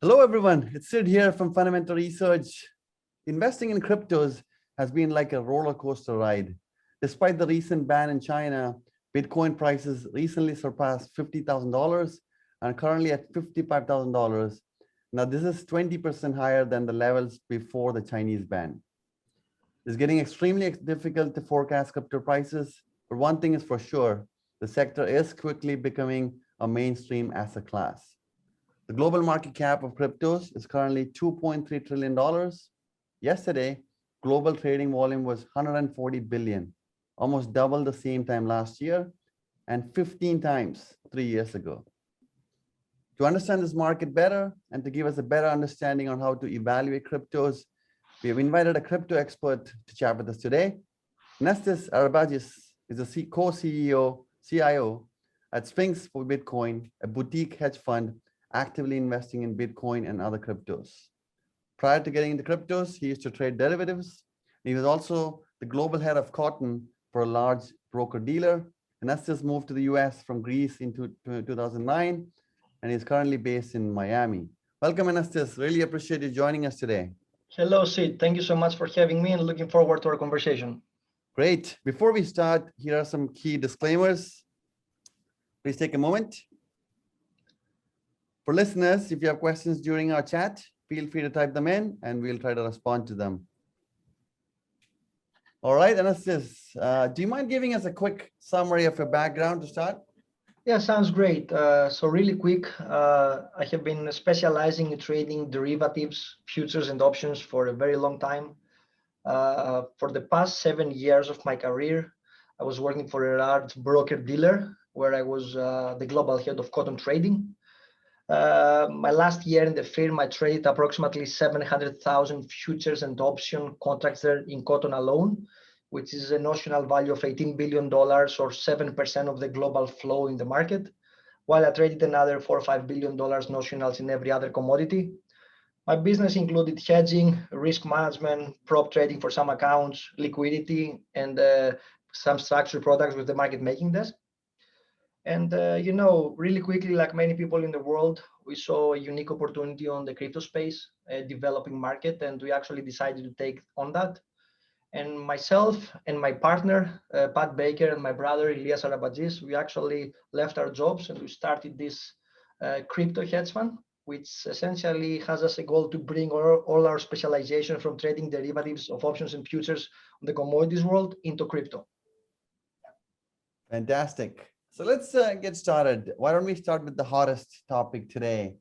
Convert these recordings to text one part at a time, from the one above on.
Hello, everyone. It's Sid here from Fundamental Research. Investing in cryptos has been like a roller coaster ride. Despite the recent ban in China, Bitcoin prices recently surpassed $50,000 and are currently at $55,000. Now, this is 20% higher than the levels before the Chinese ban. It's getting extremely difficult to forecast crypto prices, but one thing is for sure, the sector is quickly becoming a mainstream asset class. The global market cap of cryptos is currently $2.3 trillion. Yesterday, global trading volume was 140 billion, almost double the same time last year and 15 times 3 years ago. To understand this market better and to give us a better understanding on how to evaluate cryptos, we have invited a crypto expert to chat with us today. Nestis Arabagis is the co-CEO, CIO at Sphinx for Bitcoin, a boutique hedge fund actively investing in Bitcoin and other cryptos. Prior to getting into cryptos, he used to trade derivatives. He was also the global head of cotton for a large broker dealer. And Nestis moved to the US from Greece in 2009, and he's currently based in Miami. Welcome, Nestis. Really appreciate you joining us today. Hello, Sid. Thank you so much for having me and looking forward to our conversation. Great. Before we start, here are some key disclaimers. Please take a moment. For listeners, if you have questions during our chat, feel free to type them in and we'll try to respond to them. All right, Nestis, do you mind giving us a quick summary of your background to start? Yeah, sounds great. So really quick, I have been specializing in trading derivatives, futures, and options for a very long time. For the past 7 years of my career, I was working for a large broker dealer where I was the global head of cotton trading. My last year in the firm, I traded approximately 700,000 futures and option contracts there in cotton alone, which is a notional value of $18 billion or 7% of the global flow in the market, while I traded another $4 or $5 billion notionals in every other commodity. My business included hedging, risk management, prop trading for some accounts, liquidity, and some structured products with the market making desk. And really quickly, like many people in the world, we saw a unique opportunity on the crypto space, a developing market, and we actually decided to take on that. And myself and my partner, Pat Baker, and my brother, Elias Arabagis, we actually left our jobs and we started this crypto hedge fund, which essentially has as a goal to bring all our specialization from trading derivatives of options and futures on the commodities world into crypto. Fantastic. So let's get started. Why don't we start with the hottest topic today,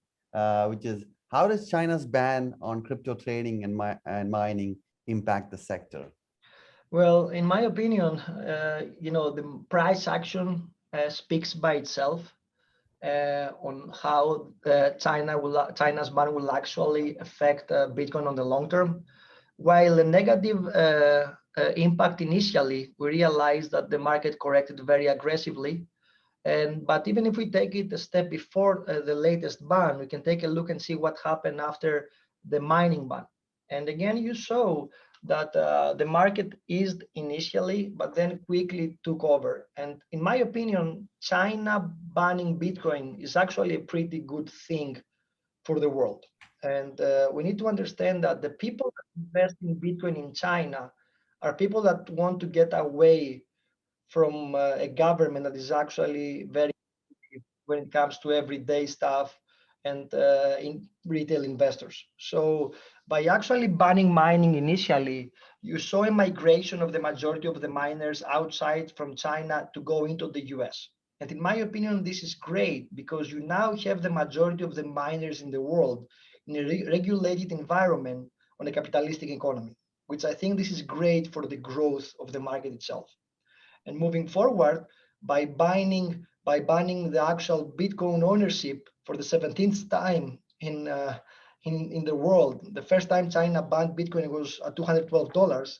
which is how does China's ban on crypto trading and mining impact the sector? Well, in my opinion, the price action speaks by itself on how China's ban will actually affect Bitcoin on the long term. While the negative impact initially, we realized that the market corrected very aggressively. But even if we take it a step before the latest ban, we can take a look and see what happened after the mining ban. And again, you saw that the market eased initially, but then quickly took over. And in my opinion, China banning Bitcoin is actually a pretty good thing for the world. And we need to understand that the people that invest in Bitcoin in China are people that want to get away from a government that is actually very when it comes to everyday stuff and in retail investors. So by actually banning mining initially, you saw a migration of the majority of the miners outside from China to go into the US. And in my opinion, this is great because you now have the majority of the miners in the world in a regulated environment on a capitalistic economy, which I think this is great for the growth of the market itself. And moving forward, by banning the actual Bitcoin ownership for the 17th time in the world, the first time China banned Bitcoin was at $212.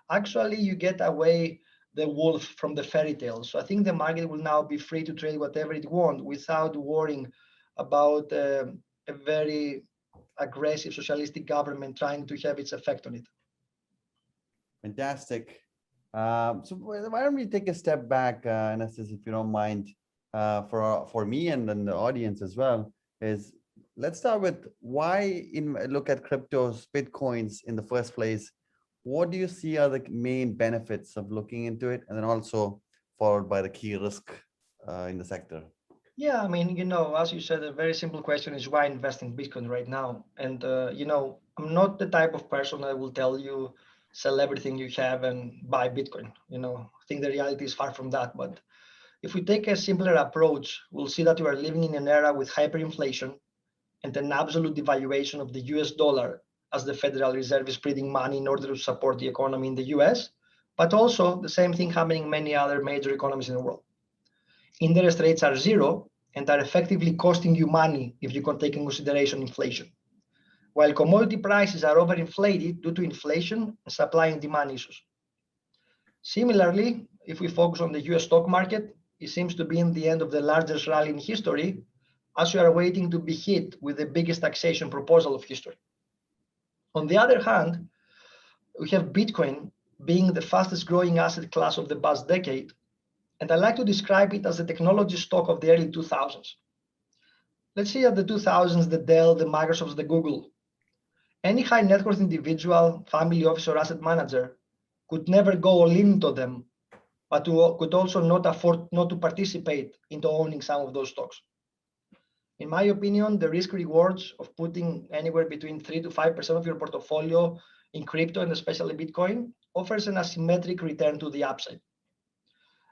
Actually, you get away the wolf from the fairy tale. So I think the market will now be free to trade whatever it wants without worrying about a very aggressive socialistic government trying to have its effect on it. Fantastic. So why don't we take a step back, Nestis, if you don't mind, for me and then the audience as well, is let's start with why look at cryptos, Bitcoins in the first place. What do you see are the main benefits of looking into it? And then also followed by the key risk in the sector. Yeah, I mean, as you said, a very simple question is why invest in Bitcoin right now? And, I'm not the type of person that will tell you sell everything you have and buy Bitcoin. I think the reality is far from that. But if we take a simpler approach, we'll see that we are living in an era with hyperinflation and an absolute devaluation of the US dollar as the Federal Reserve is printing money in order to support the economy in the US, but also the same thing happening in many other major economies in the world. Interest rates are zero and are effectively costing you money if you can take in consideration inflation. While commodity prices are overinflated due to inflation and supply and demand issues. Similarly, if we focus on the US stock market, it seems to be in the end of the largest rally in history, as we are waiting to be hit with the biggest taxation proposal of history. On the other hand, we have Bitcoin being the fastest growing asset class of the past decade, and I like to describe it as the technology stock of the early 2000s. Let's see at the 2000s, the Dell, the Microsofts, the Google. Any high net worth individual, family office, or asset manager could never go all into them, but could also not afford not to participate into owning some of those stocks. In my opinion, the risk rewards of putting anywhere between 3 to 5% of your portfolio in crypto and especially Bitcoin offers an asymmetric return to the upside.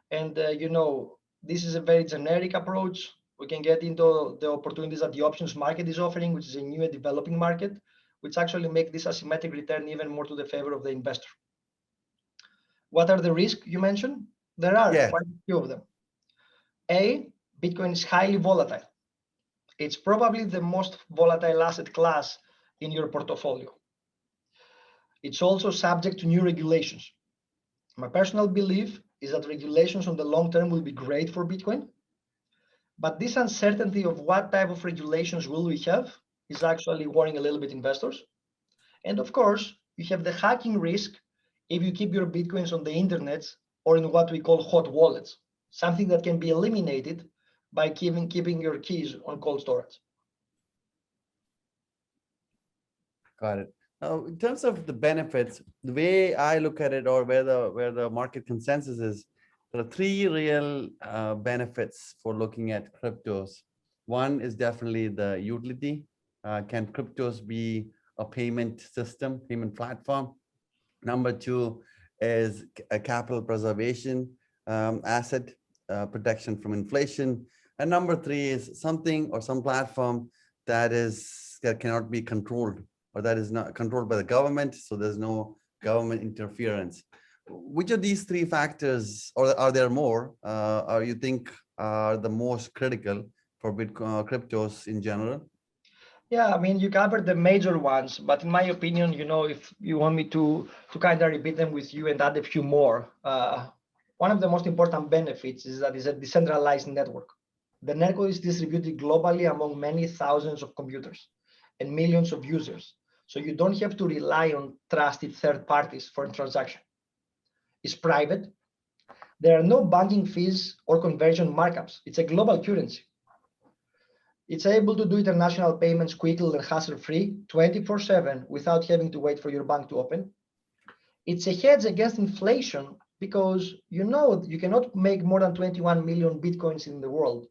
And this is a very generic approach. We can get into the opportunities that the options market is offering, which is a new and developing market, which actually make this asymmetric return even more to the favor of the investor. What are the risks you mentioned? There are quite a few of them. A, Bitcoin is highly volatile. It's probably the most volatile asset class in your portfolio. It's also subject to new regulations. My personal belief is that regulations on the long term will be great for Bitcoin, but this uncertainty of what type of regulations will we have is actually worrying a little bit investors. And of course, you have the hacking risk if you keep your Bitcoins on the internet or in what we call hot wallets, something that can be eliminated by keeping your keys on cold storage. Got it. Now, in terms of the benefits, the way I look at it, or where the market consensus is, there are three real benefits for looking at cryptos. One is definitely the utility. Can cryptos be a payment system, payment platform? Number two is a capital preservation asset, protection from inflation. And number three is something or some platform that cannot be controlled, or that is not controlled by the government, so there's no government interference. Which of these three factors, or are there more, or you think are the most critical for Bitcoin cryptos in general? Yeah, I mean, you covered the major ones, but in my opinion, if you want me to kind of repeat them with you and add a few more, one of the most important benefits is that it's a decentralized network. The network is distributed globally among many thousands of computers and millions of users. So you don't have to rely on trusted third parties for a transaction. It's private. There are no banking fees or conversion markups. It's a global currency. It's able to do international payments quickly and hassle-free, 24/7, without having to wait for your bank to open. It's a hedge against inflation because you cannot make more than 21 million Bitcoins in the world,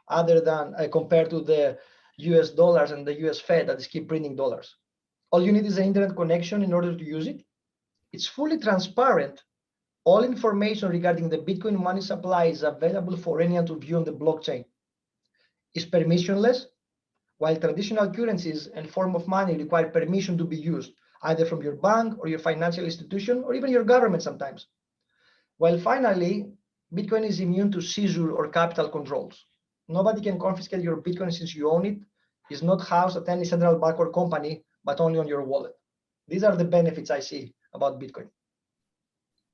other than compared to the US dollars and the US Fed that is keep printing dollars. All you need is an internet connection in order to use it. It's fully transparent. All information regarding the Bitcoin money supply is available for anyone to view on the blockchain. It's permissionless, while traditional currencies and form of money require permission to be used, either from your bank or your financial institution, or even your government sometimes. While finally, Bitcoin is immune to seizure or capital controls. Nobody can confiscate your Bitcoin since you own it. It's not housed at any central bank or company, but only on your wallet. These are the benefits I see about Bitcoin.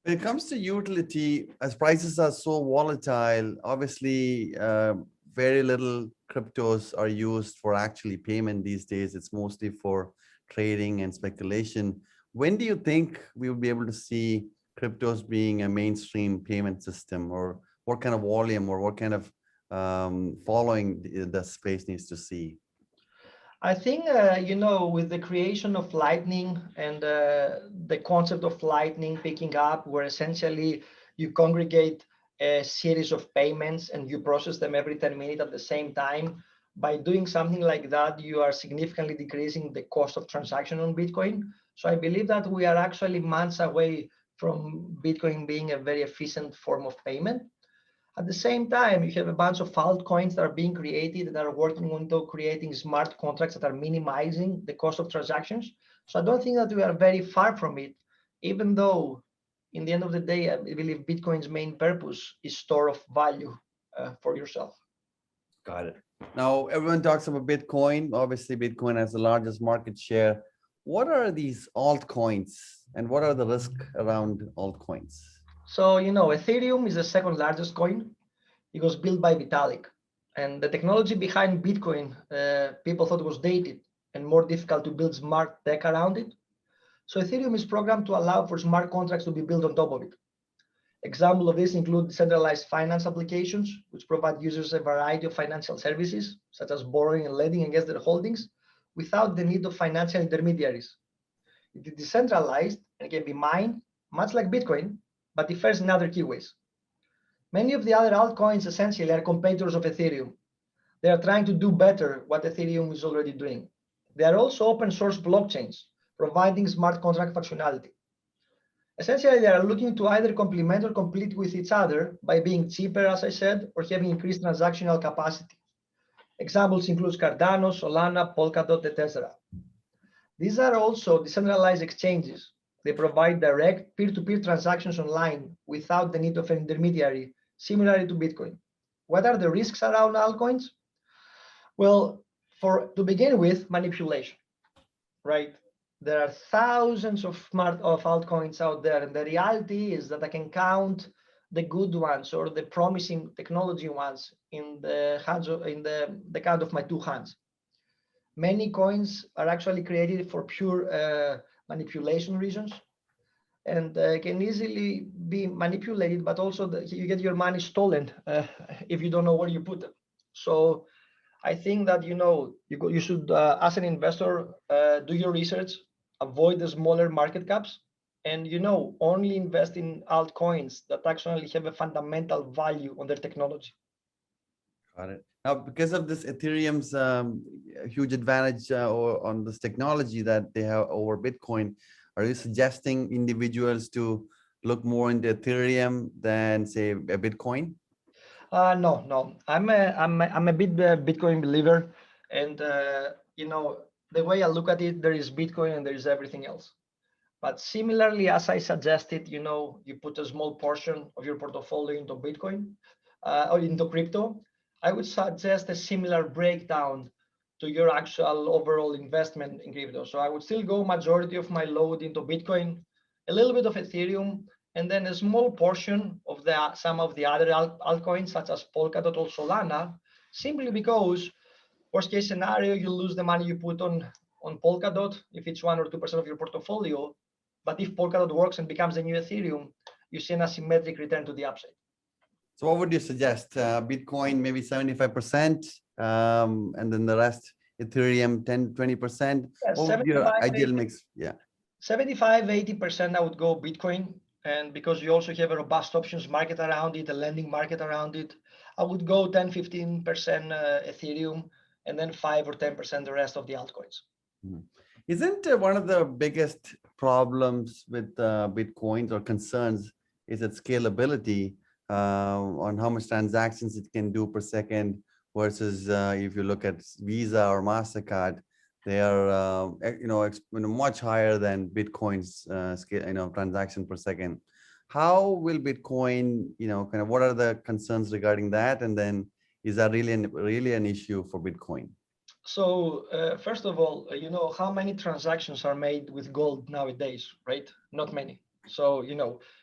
When it comes to utility, as prices are so volatile, obviously very little cryptos are used for actually payment these days. It's mostly for trading and speculation. When do you think we will be able to see cryptos being a mainstream payment system, or what kind of volume or what kind of following the space needs to see? I think, with the creation of Lightning and the concept of Lightning picking up, where essentially you congregate a series of payments and you process them every 10 minutes at the same time, by doing something like that, you are significantly decreasing the cost of transaction on Bitcoin. So I believe that we are actually months away from Bitcoin being a very efficient form of payment. At the same time, you have a bunch of altcoins that are being created that are working on creating smart contracts that are minimizing the cost of transactions. So I don't think that we are very far from it, even though in the end of the day, I believe Bitcoin's main purpose is store of value for yourself. Got it. Now, everyone talks about Bitcoin. Obviously, Bitcoin has the largest market share. What are these altcoins and what are the risks around altcoins? So, Ethereum is the second largest coin. It was built by Vitalik. And the technology behind Bitcoin, people thought was dated and more difficult to build smart tech around it. So Ethereum is programmed to allow for smart contracts to be built on top of it. Examples of this include decentralized finance applications, which provide users a variety of financial services, such as borrowing and lending against their holdings, without the need of financial intermediaries. It is decentralized and can be mined, much like Bitcoin, but differs in other key ways. Many of the other altcoins essentially are competitors of Ethereum. They are trying to do better what Ethereum is already doing. They are also open source blockchains, providing smart contract functionality. Essentially, they are looking to either complement or compete with each other by being cheaper, as I said, or having increased transactional capacity. Examples include Cardano, Solana, Polkadot, etc. These are also decentralized exchanges. They provide direct peer-to-peer transactions online without the need of an intermediary, similarly to Bitcoin. What are the risks around altcoins? Well, to begin with, manipulation, right? There are thousands of altcoins out there, and the reality is that I can count the good ones or the promising technology ones in the count of my two hands. Many coins are actually created for pure manipulation reasons, and can easily be manipulated, but also you get your money stolen if you don't know where you put them. So I think that you should, as an investor, do your research, avoid the smaller market caps, and only invest in altcoins that actually have a fundamental value on their technology. Got it. Now, because of this Ethereum's huge advantage on this technology that they have over Bitcoin, are you suggesting individuals to look more into Ethereum than, say, a Bitcoin? No. I'm a big Bitcoin believer, and the way I look at it, there is Bitcoin and there is everything else. But similarly, as I suggested, you put a small portion of your portfolio into Bitcoin or into crypto. I would suggest a similar breakdown to your actual overall investment in crypto. So I would still go majority of my load into Bitcoin, a little bit of Ethereum, and then a small portion of some of the other altcoins, such as Polkadot or Solana, simply because worst case scenario, you lose the money you put on Polkadot if it's 1 or 2% of your portfolio. But if Polkadot works and becomes the new Ethereum, you see an asymmetric return to the upside. So what would you suggest? Bitcoin, maybe 75%, and then the rest, Ethereum, 10, 20%. What would be your ideal mix? Yeah. 75, 80%, I would go Bitcoin. And because you also have a robust options market around it, a lending market around it, I would go 10, 15% Ethereum, and then 5 or 10% the rest of the altcoins. Isn't one of the biggest problems with Bitcoins or concerns is its scalability on how much transactions it can do per second versus if you look at Visa or MasterCard, they are much higher than Bitcoin's scale, transaction per second. How will Bitcoin, kind of what are the concerns regarding that? And then is that really an issue for Bitcoin? So first of all, how many transactions are made with gold nowadays, right? Not many. So,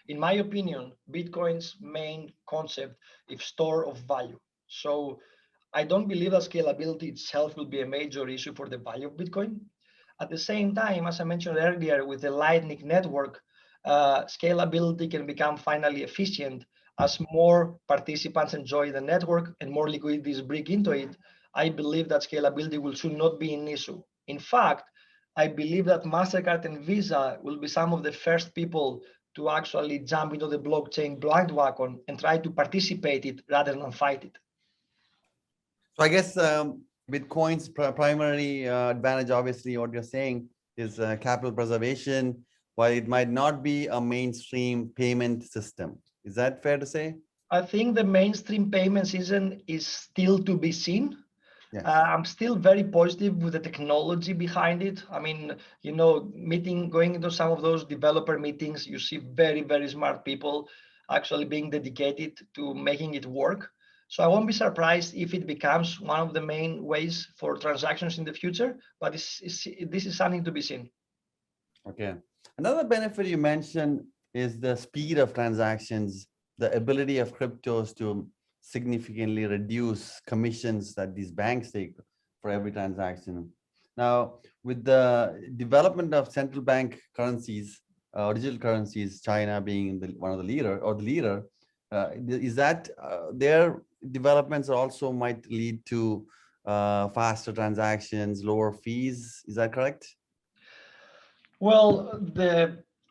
in my opinion, Bitcoin's main concept is store of value. So I don't believe that scalability itself will be a major issue for the value of Bitcoin. At the same time, as I mentioned earlier, with the Lightning Network, scalability can become finally efficient as more participants enjoy the network and more liquidity is bring into it. I believe that scalability should not be an issue. In fact, I believe that MasterCard and Visa will be some of the first people to actually jump into the blockchain bandwagon and try to participate it rather than fight it. So I guess Bitcoin's primary advantage, obviously, what you're saying is capital preservation, while it might not be a mainstream payment system. Is that fair to say? I think the mainstream payment season is still to be seen. Yes. I'm still very positive with the technology behind it. I mean, going into some of those developer meetings, you see very, very smart people actually being dedicated to making it work. So I won't be surprised if it becomes one of the main ways for transactions in the future, but this is something to be seen. Okay. Another benefit you mentioned is the speed of transactions, the ability of cryptos to significantly reduce commissions that these banks take for every transaction. Now, with the development of central bank currencies, digital currencies, China being one of the leader, is that their developments also might lead to faster transactions, lower fees? Is that correct? Well,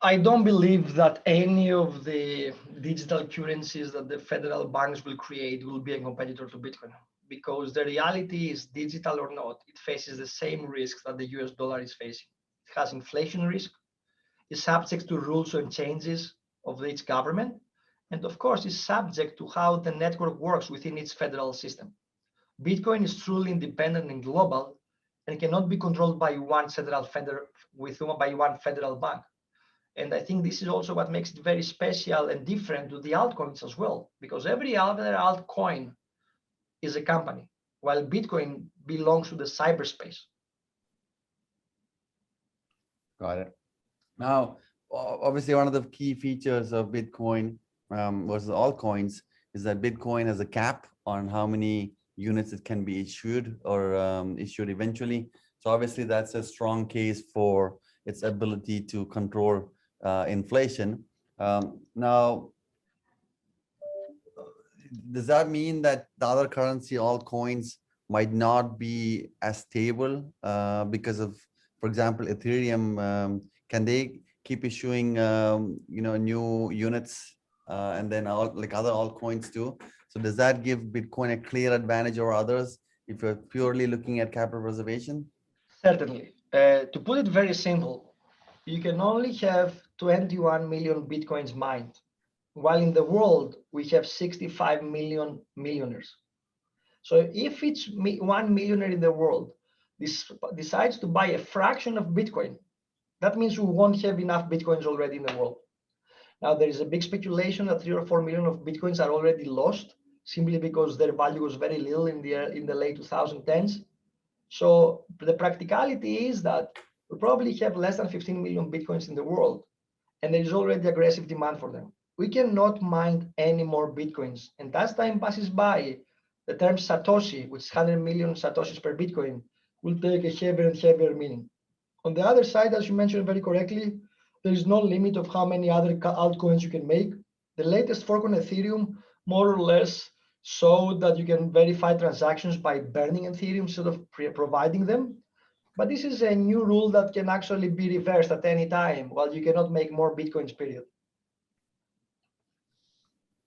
I don't believe that any of the digital currencies that the federal banks will create will be a competitor to Bitcoin, because the reality is, digital or not, it faces the same risks that the US dollar is facing. It has inflation risk, is subject to rules and changes of each government, and of course is subject to how the network works within its federal system. Bitcoin is truly independent and global and cannot be controlled by one federal bank. And I think this is also what makes it very special and different to the altcoins as well, because every other altcoin is a company, while Bitcoin belongs to the cyberspace. Got it. Now, obviously, one of the key features of Bitcoin versus altcoins is that Bitcoin has a cap on how many units it can be issued or issued eventually. So obviously, that's a strong case for its ability to control inflation. Now, does that mean that the other currency altcoins might not be as stable because of, for example, Ethereum? Can they keep issuing new units and then like other altcoins too? So does that give Bitcoin a clear advantage over others if you're purely looking at capital preservation? Certainly. To put it very simple, you can only have 21 million Bitcoins mined, while in the world we have 65 million millionaires. So if it's 1 millionaire in the world decides to buy a fraction of Bitcoin, that means we won't have enough Bitcoins already in the world. Now, there is a big speculation that 3 or 4 million of Bitcoins are already lost simply because their value was very little in the late 2010s. So the practicality is that we probably have less than 15 million Bitcoins in the world, and there is already aggressive demand for them. We cannot mine any more Bitcoins. And as time passes by, the term Satoshi, which is 100 million Satoshis per Bitcoin, will take a heavier and heavier meaning. On the other side, as you mentioned very correctly, there is no limit of how many other altcoins you can make. The latest fork on Ethereum more or less showed that you can verify transactions by burning Ethereum instead of providing them. But this is a new rule that can actually be reversed at any time, while you cannot make more Bitcoins, period.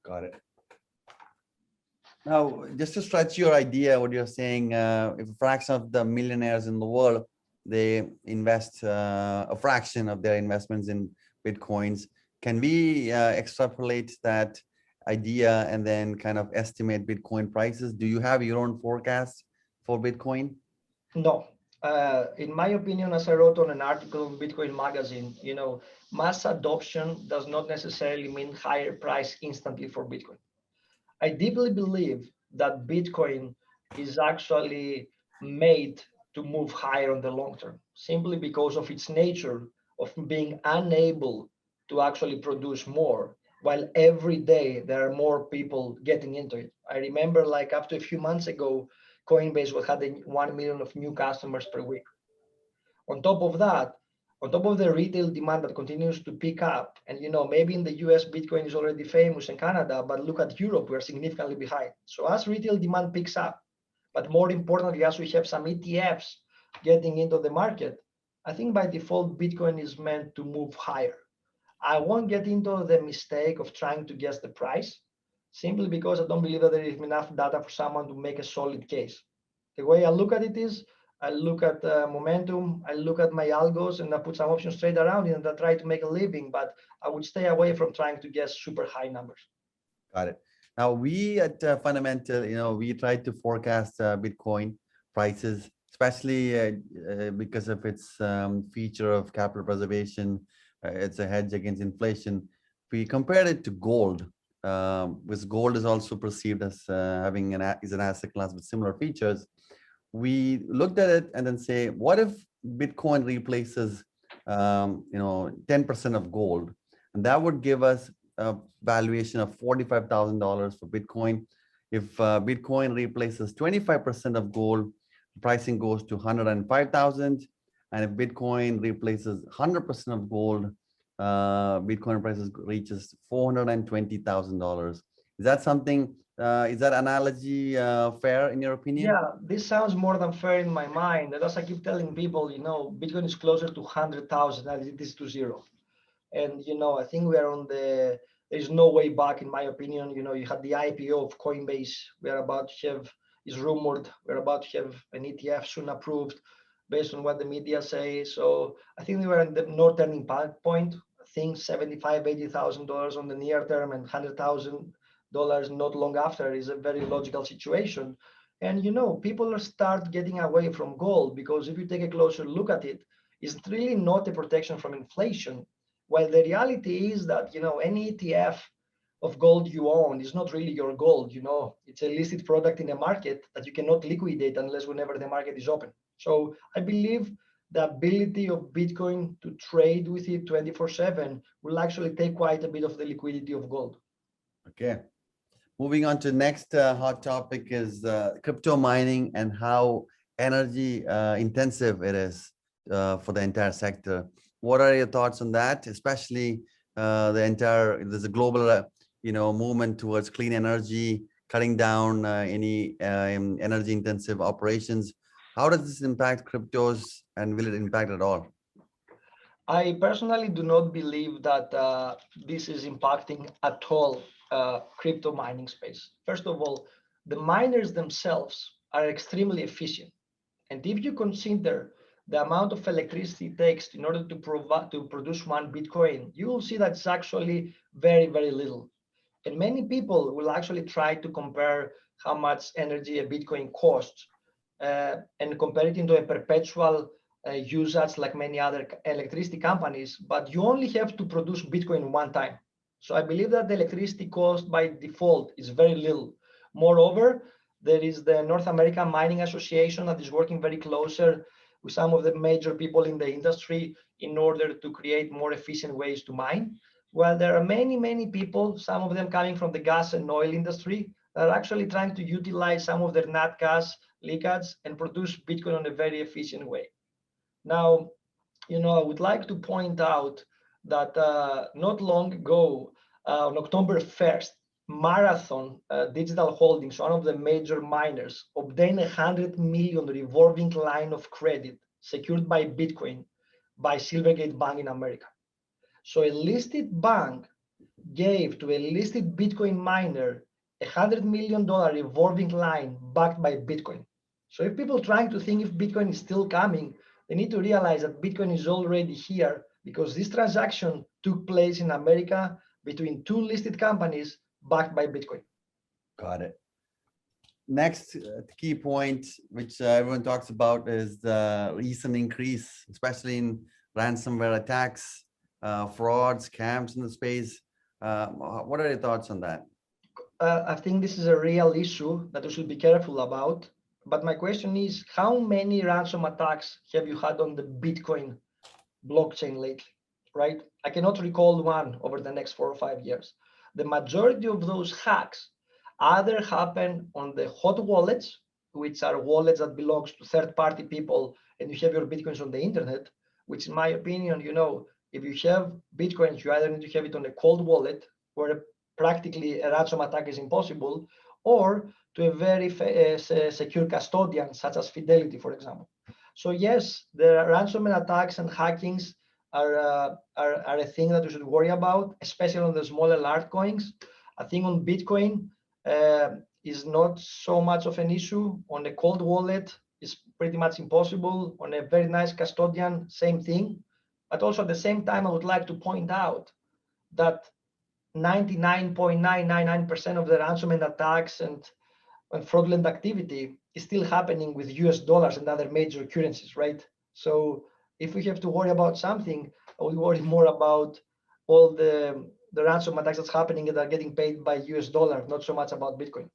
Got it. Now, just to stretch your idea, what you're saying, if a fraction of the millionaires in the world, they invest a fraction of their investments in Bitcoins, can we extrapolate that idea and then kind of estimate Bitcoin prices? Do you have your own forecast for Bitcoin? No. In my opinion, as I wrote on an article in Bitcoin Magazine, mass adoption does not necessarily mean higher price instantly for Bitcoin. I deeply believe that Bitcoin is actually made to move higher on the long term, simply because of its nature of being unable to actually produce more, while every day there are more people getting into it. I remember, like, up to a few months ago, Coinbase was having 1 million of new customers per week. On top of that, on top of the retail demand that continues to pick up, and maybe in the US, Bitcoin is already famous in Canada, but look at Europe, we're significantly behind. So as retail demand picks up, but more importantly, as we have some ETFs getting into the market, I think by default, Bitcoin is meant to move higher. I won't get into the mistake of trying to guess the price, simply because I don't believe that there is enough data for someone to make a solid case. The way I look at it is, I look at momentum, I look at my algos, and I put some options trade around it, and I try to make a living, but I would stay away from trying to guess super high numbers. Got it. Now we at Fundamental, we try to forecast Bitcoin prices, especially because of its feature of capital preservation. It's a hedge against inflation. We compared it to gold, because gold is also perceived as having an asset class with similar features. We looked at it and then say, what if Bitcoin replaces 10% of gold? And that would give us a valuation of $45,000 for Bitcoin. If Bitcoin replaces 25% of gold, pricing goes to 105,000. And if Bitcoin replaces 100% of gold, Bitcoin prices reaches $420,000. Is that something? Is that analogy fair in your opinion? Yeah, this sounds more than fair in my mind. And as I keep telling people, Bitcoin is closer to 100,000 as it is to zero. And, I think we are there's no way back, in my opinion. You had the IPO of Coinbase. We're about to have, is rumored, we're about to have an ETF soon approved based on what the media say. So I think we were in the no turning point. I think $75,000, $80,000 on the near term and $100,000 not long after is a very logical situation. And, people start getting away from gold, because if you take a closer look at it, it's really not a protection from inflation. Well, the reality is that, any ETF of gold you own is not really your gold. It's a listed product in a market that you cannot liquidate unless whenever the market is open. So I believe the ability of Bitcoin to trade with it 24/7 will actually take quite a bit of the liquidity of gold. Okay. Moving on to next hot topic is crypto mining and how energy intensive it is for the entire sector. What are your thoughts on that? Especially there's a global, movement towards clean energy, cutting down any energy intensive operations. How does this impact cryptos, and will it impact at all? I personally do not believe that this is impacting at all crypto mining space. First of all, the miners themselves are extremely efficient. And if you consider the amount of electricity it takes in order to produce one Bitcoin, you will see that it's actually very, very little. And many people will actually try to compare how much energy a Bitcoin costs and compare it into a perpetual usage like many other electricity companies, but you only have to produce Bitcoin one time. So I believe that the electricity cost by default is very little. Moreover, there is the North American Mining Association that is working very closer with some of the major people in the industry in order to create more efficient ways to mine. Well, there are many, many people, some of them coming from the gas and oil industry, that are actually trying to utilize some of their nat gas leakage and produce Bitcoin in a very efficient way. Now, I would like to point out that not long ago, on October 1st, Marathon Digital Holdings, one of the major miners, obtained a $100 million revolving line of credit secured by Bitcoin by Silvergate Bank in America. So a listed bank gave to a listed Bitcoin miner a $100 million revolving line backed by Bitcoin. So if people trying to think if Bitcoin is still coming, they need to realize that Bitcoin is already here, because this transaction took place in America between two listed companies backed by Bitcoin. Got it. Next key point, which everyone talks about, is the recent increase, especially in ransomware attacks, frauds, scams in the space. What are your thoughts on that? I think this is a real issue that we should be careful about. But my question is, how many ransom attacks have you had on the Bitcoin blockchain lately, right? I cannot recall one over the next 4 or 5 years. The majority of those hacks either happen on the hot wallets, which are wallets that belongs to third-party people, and you have your Bitcoins on the internet, which in my opinion, if you have Bitcoins, you either need to have it on a cold wallet where practically a ransom attack is impossible, or to a very secure custodian, such as Fidelity, for example. So yes, the ransomware attacks and hackings are a thing that we should worry about, especially on the smaller altcoins. I think on Bitcoin is not so much of an issue. On a cold wallet, it's pretty much impossible. On a very nice custodian, same thing. But also at the same time, I would like to point out that 99.999% of the ransomware attacks and fraudulent activity is still happening with US dollars and other major currencies, right? So if we have to worry about something, we worry more about all the ransom attacks that's happening that are getting paid by US dollar, not so much about Bitcoin.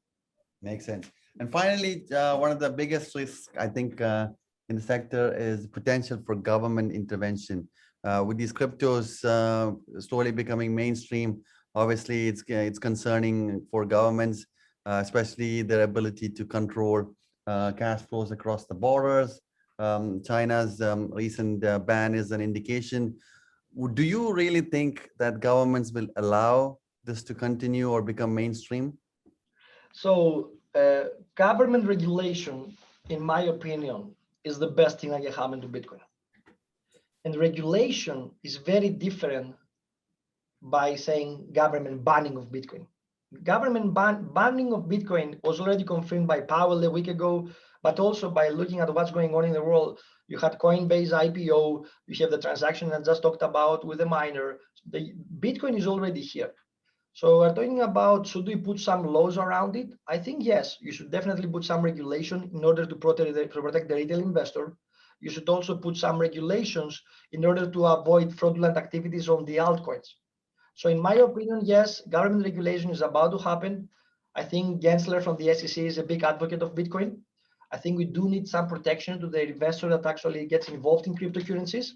Makes sense. And finally, one of the biggest risks, I think, in the sector is potential for government intervention. With these cryptos slowly becoming mainstream, obviously it's concerning for governments, especially their ability to control cash flows across the borders. China's recent ban is an indication. Do you really think that governments will allow this to continue or become mainstream? So government regulation, in my opinion, is the best thing that can happen to Bitcoin. And regulation is very different by saying government banning of Bitcoin. Government banning of Bitcoin was already confirmed by Powell a week ago, but also by looking at what's going on in the world. You had Coinbase IPO, you have the transaction I just talked about with the miner. The Bitcoin is already here. So we're talking about, should we put some laws around it? I think yes, you should definitely put some regulation in order to protect the retail investor. You should also put some regulations in order to avoid fraudulent activities on the altcoins. So in my opinion, yes, government regulation is about to happen. I think Gensler from the SEC is a big advocate of Bitcoin. I think we do need some protection to the investor that actually gets involved in cryptocurrencies.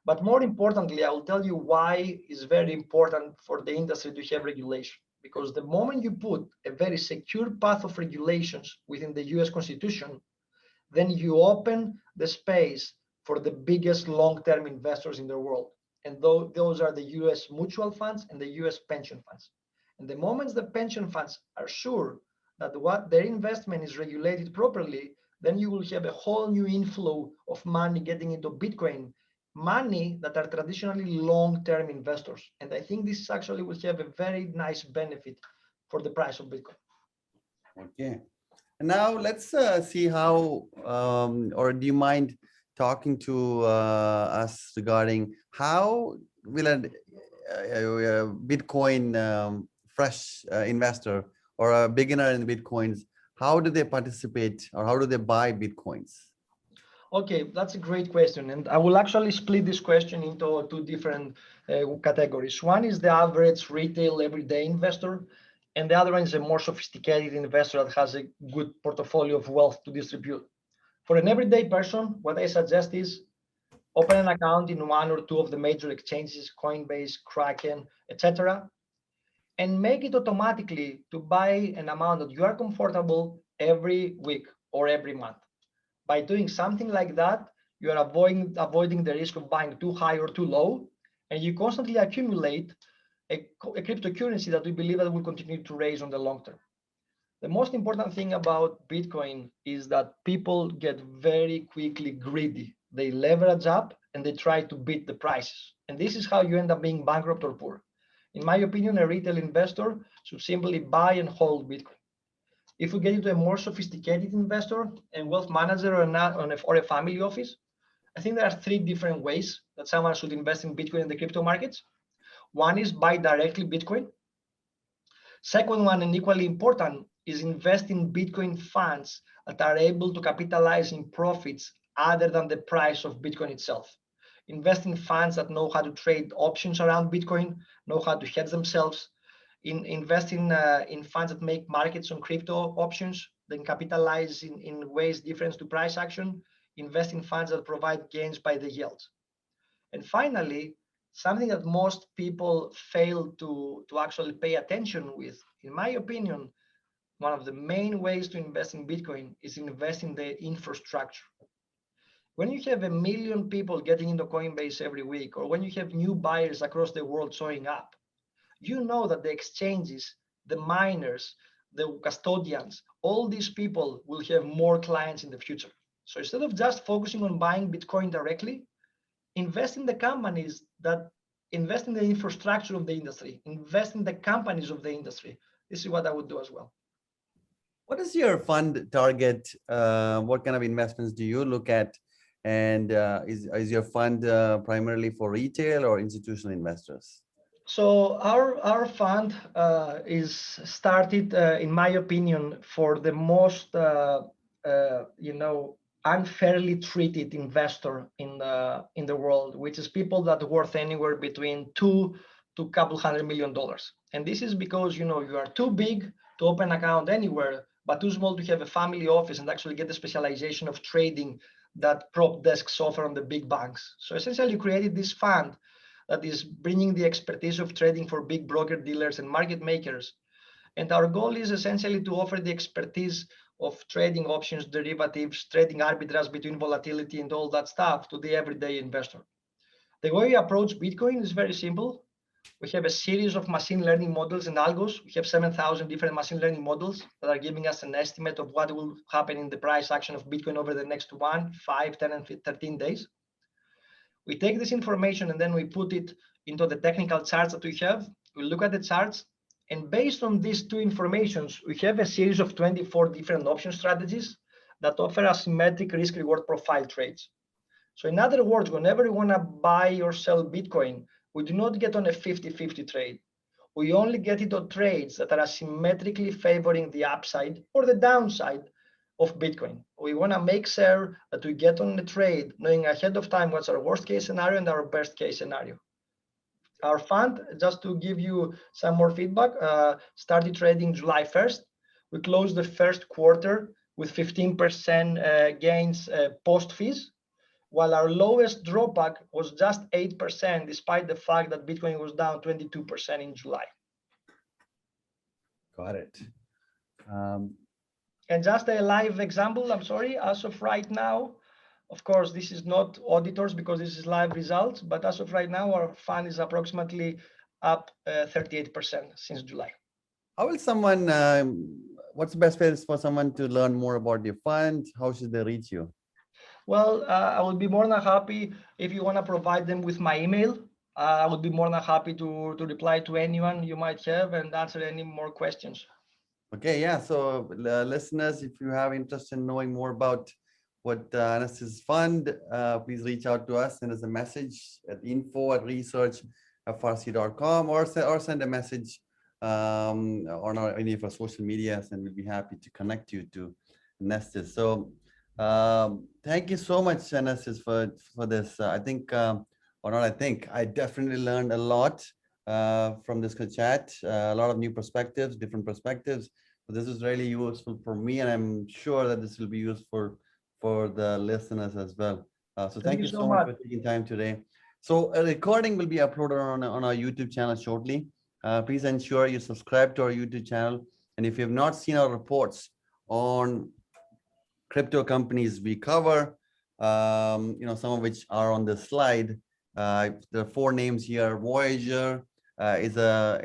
But more importantly, I will tell you why it's very important for the industry to have regulation. Because the moment you put a very secure path of regulations within the US Constitution, then you open the space for the biggest long-term investors in the world. And those are the US mutual funds and the US pension funds. And the moment the pension funds are sure that what their investment is regulated properly, then you will have a whole new inflow of money getting into Bitcoin, money that are traditionally long-term investors. And I think this actually will have a very nice benefit for the price of Bitcoin. Okay. And now let's see how, or do you mind talking to us regarding how will a Bitcoin fresh investor or a beginner in Bitcoins, how do they participate or how do they buy Bitcoins? Okay, that's a great question. And I will actually split this question into two different categories. One is the average retail everyday investor, and the other one is a more sophisticated investor that has a good portfolio of wealth to distribute. For an everyday person, what I suggest is open an account in one or two of the major exchanges, Coinbase, Kraken, etc., and make it automatically to buy an amount that you are comfortable every week or every month. By doing something like that, you are avoiding the risk of buying too high or too low, and you constantly accumulate a cryptocurrency that we believe that will continue to raise on the long term. The most important thing about Bitcoin is that people get very quickly greedy. They leverage up and they try to beat the prices. And this is how you end up being bankrupt or poor. In my opinion, a retail investor should simply buy and hold Bitcoin. If we get into a more sophisticated investor, a wealth manager or a family office, I think there are three different ways that someone should invest in Bitcoin in the crypto markets. One is buy directly Bitcoin. Second one, and equally important, is invest in Bitcoin funds that are able to capitalize in profits other than the price of Bitcoin itself. Invest in funds that know how to trade options around Bitcoin, know how to hedge themselves. Invest in funds that make markets on crypto options, then capitalize in ways different to price action. Invest in funds that provide gains by the yields. And finally, something that most people fail to actually pay attention with, in my opinion, one of the main ways to invest in Bitcoin is invest in the infrastructure. When you have 1 million people getting into Coinbase every week, or when you have new buyers across the world showing up, you know that the exchanges, the miners, the custodians, all these people will have more clients in the future. So instead of just focusing on buying Bitcoin directly, invest in the companies that invest in the infrastructure of the industry, invest in the companies of the industry. This is what I would do as well. What is your fund target? What kind of investments do you look at? And is your fund primarily for retail or institutional investors? So our fund is started, in my opinion, for the most unfairly treated investor in the world, which is people that are worth anywhere between $2 to a couple $100 million. And this is because you are too big to open an account anywhere, but too small to have a family office and actually get the specialization of trading that prop desks offer on the big banks. So essentially, you created this fund that is bringing the expertise of trading for big broker dealers and market makers. And our goal is essentially to offer the expertise of trading options, derivatives, trading arbitrage between volatility and all that stuff to the everyday investor. The way we approach Bitcoin is very simple. We have a series of machine learning models and algos. We have 7,000 different machine learning models that are giving us an estimate of what will happen in the price action of Bitcoin over the next 1, 5, 10, and 13 days. We take this information and then we put it into the technical charts that we have. We look at the charts, and based on these two informations, we have a series of 24 different option strategies that offer asymmetric risk-reward profile trades. So in other words, whenever you want to buy or sell Bitcoin, we do not get on a 50-50 trade. We only get it on trades that are asymmetrically favoring the upside or the downside of Bitcoin. We want to make sure that we get on the trade knowing ahead of time what's our worst case scenario and our best case scenario. Our fund, just to give you some more feedback, started trading July 1st. We closed the first quarter with 15% gains post fees, while our lowest drawback was just 8%, despite the fact that Bitcoin was down 22% in July. Got it. And just a live example, I'm sorry, as of right now, of course, this is not auditors because this is live results, but as of right now, our fund is approximately up 38% since July. How will someone, what's the best way for someone to learn more about your fund? How should they reach you? Well, I would be more than happy if you want to provide them with my email. I would be more than happy to reply to anyone you might have and answer any more questions. Okay, yeah. So listeners, if you have interest in knowing more about what Anastas's fund, please reach out to us, send us a message at info@research@farsi.com or send a message on any of our social medias, and we'll be happy to connect you to Anastas. So thank you so much, Anastas, for this. I definitely learned a lot from this chat, a lot of new perspectives, different perspectives. So this is really useful for me, and I'm sure that this will be useful for the listeners as well. So thank you so much for taking time today. So a recording will be uploaded on our YouTube channel shortly. Please ensure you subscribe to our YouTube channel. And if you have not seen our reports on crypto companies we cover, some of which are on the slide, there are 4 names here. Voyager is a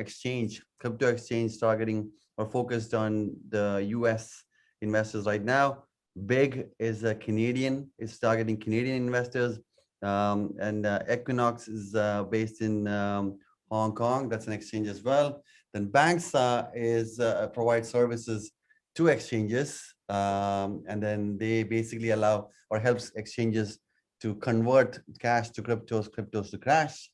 crypto exchange targeting or focused on the US investors right now. Big is a Canadian, is targeting Canadian investors. And Equinox is based in Hong Kong. That's an exchange as well. Then Banksa provides services to exchanges. And then they basically allow or helps exchanges to convert cash to cryptos, cryptos to cash.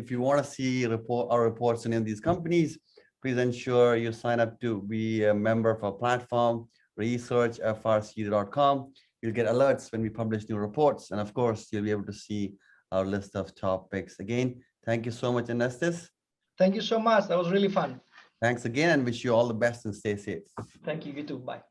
If you want to see our reports on any of these companies, please ensure you sign up to be a member of our platform, research@farsi.com. You'll get alerts when we publish new reports. And of course, you'll be able to see our list of topics. Again, thank you so much, Anastas. Thank you so much. That was really fun. Thanks again, and wish you all the best and stay safe. Thank you. You too. Bye.